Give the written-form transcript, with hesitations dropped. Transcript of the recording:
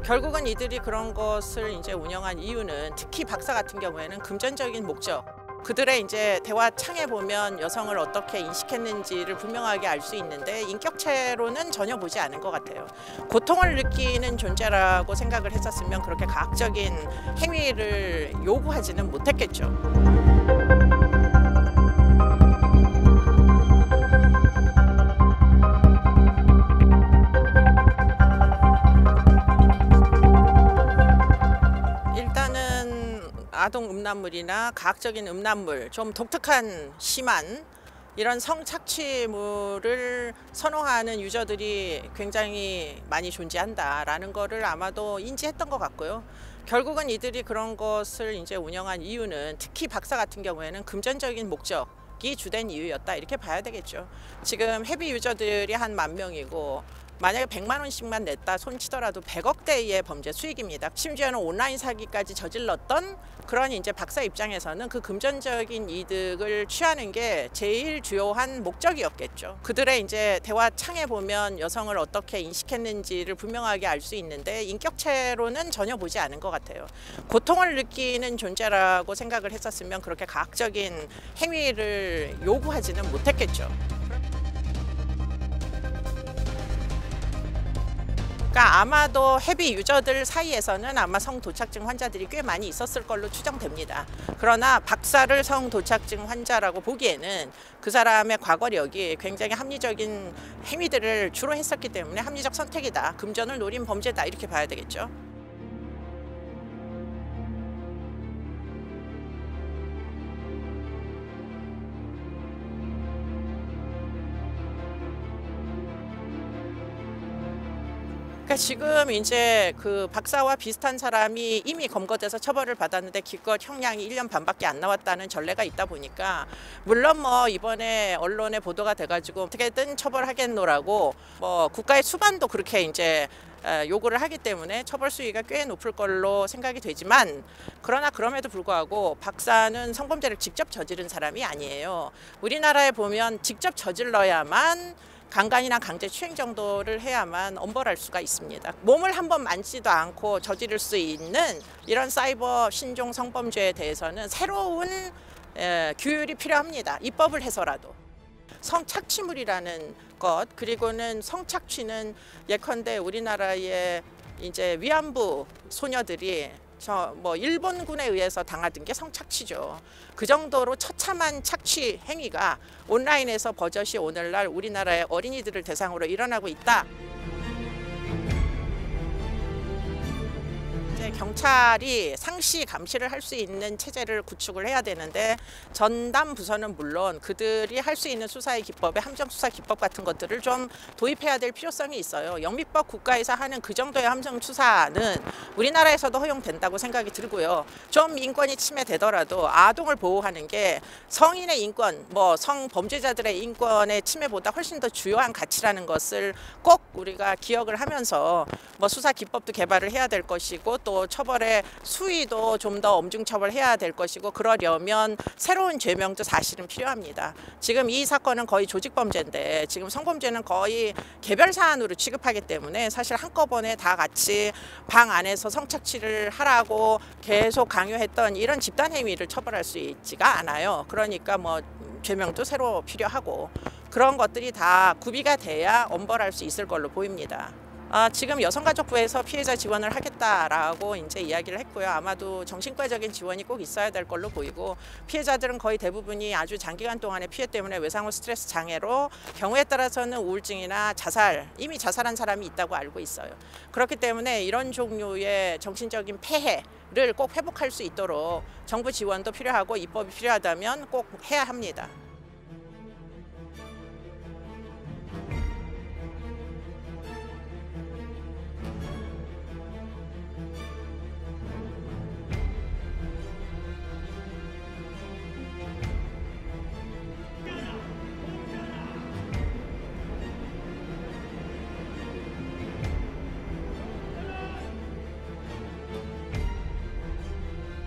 결국은 이들이 그런 것을 이제 운영한 이유는 특히 박사 같은 경우에는 금전적인 목적. 그들의 이제 대화 창에 보면 여성을 어떻게 인식했는지를 분명하게 알 수 있는데 인격체로는 전혀 보지 않은 것 같아요. 고통을 느끼는 존재라고 생각을 했었으면 그렇게 과학적인 행위를 요구하지는 못했겠죠. 아동 음란물이나 과학적인 음란물, 좀 독특한 심한 이런 성착취물을 선호하는 유저들이 굉장히 많이 존재한다라는 거를 아마도 인지했던 것 같고요. 결국은 이들이 그런 것을 이제 운영한 이유는 특히 박사 같은 경우에는 금전적인 목적이 주된 이유였다 이렇게 봐야 되겠죠. 지금 헤비 유저들이 한 10,000명이고 만약에 100만 원씩만 냈다 손치더라도 100억대의 범죄 수익입니다. 심지어는 온라인 사기까지 저질렀던 그런 이제 박사 입장에서는 그 금전적인 이득을 취하는 게 제일 주요한 목적이었겠죠. 그들의 이제 대화 창에 보면 여성을 어떻게 인식했는지를 분명하게 알 수 있는데 인격체로는 전혀 보지 않은 것 같아요. 고통을 느끼는 존재라고 생각을 했었으면 그렇게 과학적인 행위를 요구하지는 못했겠죠. 그러니까 아마도 헤비 유저들 사이에서는 아마 성도착증 환자들이 꽤 많이 있었을 걸로 추정됩니다. 그러나 박사를 성도착증 환자라고 보기에는 그 사람의 과거력이 굉장히 합리적인 행위들을 주로 했었기 때문에 합리적 선택이다. 금전을 노린 범죄다 이렇게 봐야 되겠죠. 지금 이제 그 박사와 비슷한 사람이 이미 검거돼서 처벌을 받았는데 기껏 형량이 1년 반밖에 안 나왔다는 전례가 있다 보니까 물론 뭐 이번에 언론에 보도가 돼가지고 어떻게든 처벌하겠노라고 뭐 국가의 수반도 그렇게 이제 요구를 하기 때문에 처벌 수위가 꽤 높을 걸로 생각이 되지만 그러나 그럼에도 불구하고 박사는 성범죄를 직접 저지른 사람이 아니에요. 우리나라에 보면 직접 저질러야만 강간이나 강제추행 정도를 해야만 엄벌할 수가 있습니다. 몸을 한번 만지도 않고 저지를 수 있는 이런 사이버 신종 성범죄에 대해서는 새로운 규율이 필요합니다. 입법을 해서라도. 성착취물이라는 것 그리고는 성착취는 예컨대 우리나라의 이제 위안부 소녀들이 뭐 일본군에 의해서 당하던 게 성착취죠. 그 정도로 처참한 착취 행위가 온라인에서 버젓이 오늘날 우리나라의 어린이들을 대상으로 일어나고 있다. 경찰이 상시 감시를 할 수 있는 체제를 구축을 해야 되는데 전담 부서는 물론 그들이 할 수 있는 수사의 기법에 함정수사 기법 같은 것들을 좀 도입해야 될 필요성이 있어요. 영미법 국가에서 하는 그 정도의 함정수사는 우리나라에서도 허용된다고 생각이 들고요. 좀 인권이 침해되더라도 아동을 보호하는 게 성인의 인권, 뭐 성범죄자들의 인권의 침해보다 훨씬 더 주요한 가치라는 것을 꼭 우리가 기억을 하면서 뭐 수사 기법도 개발을 해야 될 것이고 또 처벌의 수위도 좀 더 엄중 처벌해야 될 것이고 그러려면 새로운 죄명도 사실은 필요합니다. 지금 이 사건은 거의 조직범죄인데 지금 성범죄는 거의 개별 사안으로 취급하기 때문에 사실 한꺼번에 다 같이 방 안에서 성착취를 하라고 계속 강요했던 이런 집단 행위를 처벌할 수 있지가 않아요. 그러니까 뭐 죄명도 새로 필요하고 그런 것들이 다 구비가 돼야 엄벌할 수 있을 걸로 보입니다. 지금 여성가족부에서 피해자 지원을 하겠다라고 이제 이야기를 했고요. 아마도 정신과적인 지원이 꼭 있어야 될 걸로 보이고 피해자들은 거의 대부분이 아주 장기간 동안의 피해 때문에 외상후 스트레스 장애로 경우에 따라서는 우울증이나 자살, 이미 자살한 사람이 있다고 알고 있어요. 그렇기 때문에 이런 종류의 정신적인 폐해를 꼭 회복할 수 있도록 정부 지원도 필요하고 입법이 필요하다면 꼭 해야 합니다.